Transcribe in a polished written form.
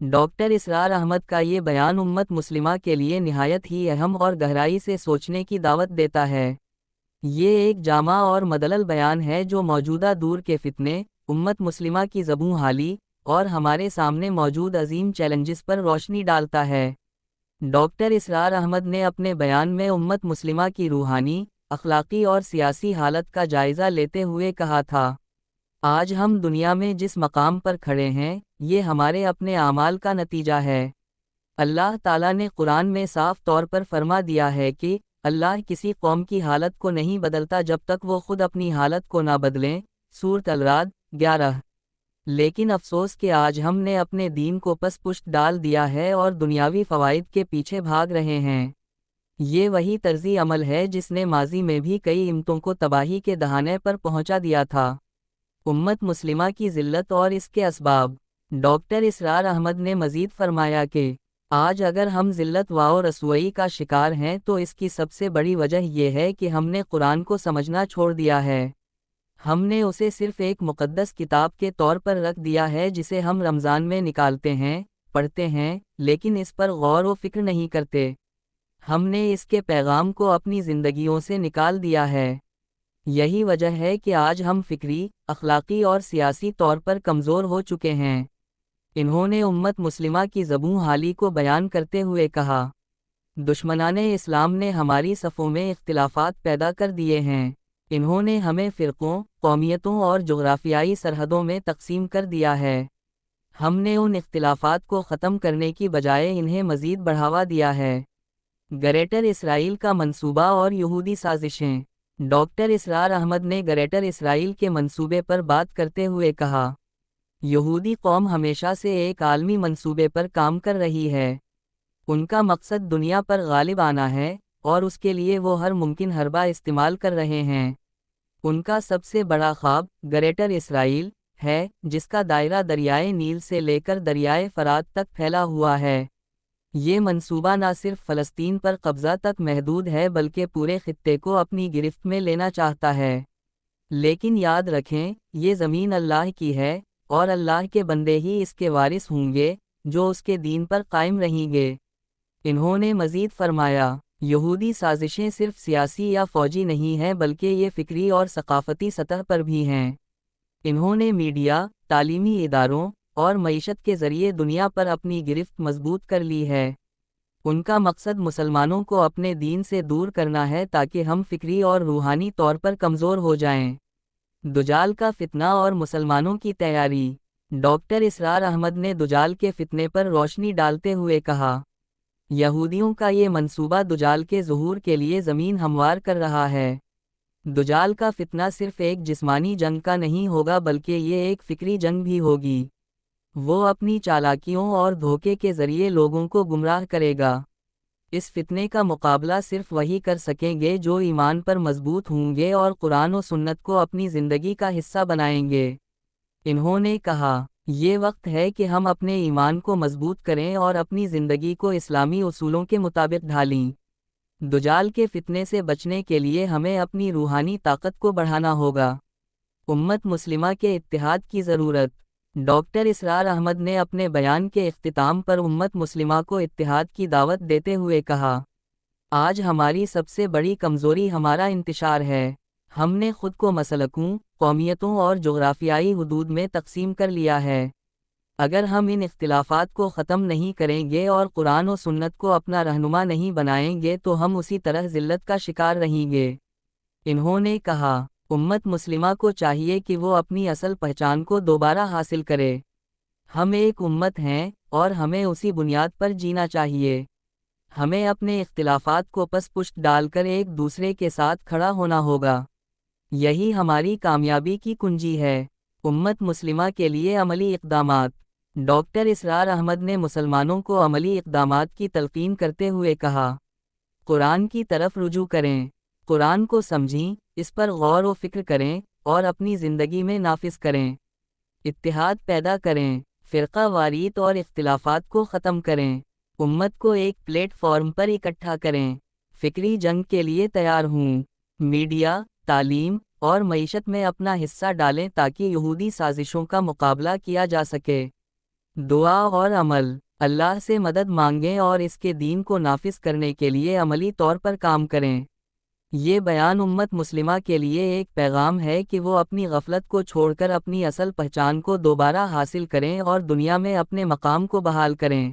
Doctor اسرار احمد کا یہ بیان امت مسلمہ کے لیے نہایت ہی اہم اور گہرائی سے سوچنے کی دعوت دیتا ہے۔ یہ ایک جامع اور مدلل بیان ہے جو موجودہ دور کے فتنے، امت مسلمہ کی زبوں حالی اور ہمارے سامنے موجود عظیم چیلنجز پر روشنی ڈالتا ہے۔ ڈاکٹر اسرار احمد نے اپنے بیان میں امت مسلمہ کی روحانی، اخلاقی اور سیاسی حالت کا جائزہ لیتے ہوئے کہا تھا، آج ہم دنیا میں جس مقام پر کھڑے ہیں، یہ ہمارے اپنے اعمال کا نتیجہ ہے۔ اللہ تعالیٰ نے قرآن میں صاف طور پر فرما دیا ہے کہ اللہ کسی قوم کی حالت کو نہیں بدلتا جب تک وہ خود اپنی حالت کو نہ بدلیں۔ سورۃ الرعد 11۔ لیکن افسوس کہ آج ہم نے اپنے دین کو پس پشت ڈال دیا ہے اور دنیاوی فوائد کے پیچھے بھاگ رہے ہیں۔ یہ وہی طرز عمل ہے جس نے ماضی میں بھی کئی امتوں کو تباہی کے دہانے پر پہنچا دیا تھا۔ امت مسلمہ کی ذلت اور اس کے اسباب۔ ڈاکٹر اسرار احمد نے مزید فرمایا کہ آج اگر ہم ذلت و رسوائی کا شکار ہیں تو اس کی سب سے بڑی وجہ یہ ہے کہ ہم نے قرآن کو سمجھنا چھوڑ دیا ہے۔ ہم نے اسے صرف ایک مقدس کتاب کے طور پر رکھ دیا ہے جسے ہم رمضان میں نکالتے ہیں، پڑھتے ہیں، لیکن اس پر غور و فکر نہیں کرتے۔ ہم نے اس کے پیغام کو اپنی زندگیوں سے نکال دیا ہے۔ یہی وجہ ہے کہ آج ہم فکری، اخلاقی اور سیاسی طور پر کمزور ہو چکے ہیں۔ انہوں نے امت مسلمہ کی زبوں حالی کو بیان کرتے ہوئے کہا، دشمنان اسلام نے ہماری صفوں میں اختلافات پیدا کر دیے ہیں۔ انہوں نے ہمیں فرقوں، قومیتوں اور جغرافیائی سرحدوں میں تقسیم کر دیا ہے۔ ہم نے ان اختلافات کو ختم کرنے کی بجائے انہیں مزید بڑھاوا دیا ہے۔ گریٹر اسرائیل کا منصوبہ اور یہودی سازشیں۔ ڈاکٹر اسرار احمد نے گریٹر اسرائیل کے منصوبے پر بات کرتے ہوئے کہا، یہودی قوم ہمیشہ سے ایک عالمی منصوبے پر کام کر رہی ہے۔ ان کا مقصد دنیا پر غالب آنا ہے اور اس کے لیے وہ ہر ممکن حربہ استعمال کر رہے ہیں۔ ان کا سب سے بڑا خواب گریٹر اسرائیل ہے، جس کا دائرہ دریائے نیل سے لے کر دریائے فرات تک پھیلا ہوا ہے۔ یہ منصوبہ نہ صرف فلسطین پر قبضہ تک محدود ہے بلکہ پورے خطے کو اپنی گرفت میں لینا چاہتا ہے۔ لیکن یاد رکھیں، یہ زمین اللہ کی ہے اور اللہ کے بندے ہی اس کے وارث ہوں گے جو اس کے دین پر قائم رہیں گے۔ انہوں نے مزید فرمایا، یہودی سازشیں صرف سیاسی یا فوجی نہیں ہیں بلکہ یہ فکری اور ثقافتی سطح پر بھی ہیں۔ انہوں نے میڈیا، تعلیمی اداروں اور معیشت کے ذریعے دنیا پر اپنی گرفت مضبوط کر لی ہے۔ ان کا مقصد مسلمانوں کو اپنے دین سے دور کرنا ہے تاکہ ہم فکری اور روحانی طور پر کمزور ہو جائیں۔ دجال کا فتنہ اور مسلمانوں کی تیاری۔ ڈاکٹر اسرار احمد نے دجال کے فتنے پر روشنی ڈالتے ہوئے کہا، یہودیوں کا یہ منصوبہ دجال کے ظہور کے لیے زمین ہموار کر رہا ہے۔ دجال کا فتنہ صرف ایک جسمانی جنگ کا نہیں ہوگا بلکہ یہ ایک فکری جنگ بھی ہوگی۔ وہ اپنی چالاکیوں اور دھوکے کے ذریعے لوگوں کو گمراہ کرے گا۔ اس فتنے کا مقابلہ صرف وہی کر سکیں گے جو ایمان پر مضبوط ہوں گے اور قرآن و سنت کو اپنی زندگی کا حصہ بنائیں گے۔ انہوں نے کہا، یہ وقت ہے کہ ہم اپنے ایمان کو مضبوط کریں اور اپنی زندگی کو اسلامی اصولوں کے مطابق ڈھالیں۔ دجال کے فتنے سے بچنے کے لیے ہمیں اپنی روحانی طاقت کو بڑھانا ہوگا۔ امت مسلمہ کے اتحاد کی ضرورت۔ ڈاکٹر اسرار احمد نے اپنے بیان کے اختتام پر امت مسلمہ کو اتحاد کی دعوت دیتے ہوئے کہا، آج ہماری سب سے بڑی کمزوری ہمارا انتشار ہے۔ ہم نے خود کو مسلکوں، قومیتوں اور جغرافیائی حدود میں تقسیم کر لیا ہے۔ اگر ہم ان اختلافات کو ختم نہیں کریں گے اور قرآن و سنت کو اپنا رہنما نہیں بنائیں گے تو ہم اسی طرح ذلت کا شکار رہیں گے۔ انہوں نے کہا، امت مسلمہ کو چاہیے کہ وہ اپنی اصل پہچان کو دوبارہ حاصل کرے۔ ہم ایک امت ہیں اور ہمیں اسی بنیاد پر جینا چاہیے۔ ہمیں اپنے اختلافات کو پس پشت ڈال کر ایک دوسرے کے ساتھ کھڑا ہونا ہوگا۔ یہی ہماری کامیابی کی کنجی ہے۔ امت مسلمہ کے لیے عملی اقدامات۔ ڈاکٹر اسرار احمد نے مسلمانوں کو عملی اقدامات کی تلقین کرتے ہوئے کہا، قرآن کی طرف رجوع کریں، قرآن کو سمجھیں، اس پر غور و فکر کریں اور اپنی زندگی میں نافذ کریں۔ اتحاد پیدا کریں، فرقہ واریت اور اختلافات کو ختم کریں۔ امت کو ایک پلیٹ فارم پر اکٹھا کریں۔ فکری جنگ کے لیے تیار ہوں۔ میڈیا، تعلیم اور معیشت میں اپنا حصہ ڈالیں تاکہ یہودی سازشوں کا مقابلہ کیا جا سکے۔ دعا اور عمل۔ اللہ سے مدد مانگیں اور اس کے دین کو نافذ کرنے کے لیے عملی طور پر کام کریں۔ یہ بیان امت مسلمہ کے لیے ایک پیغام ہے کہ وہ اپنی غفلت کو چھوڑ کر اپنی اصل پہچان کو دوبارہ حاصل کریں اور دنیا میں اپنے مقام کو بحال کریں۔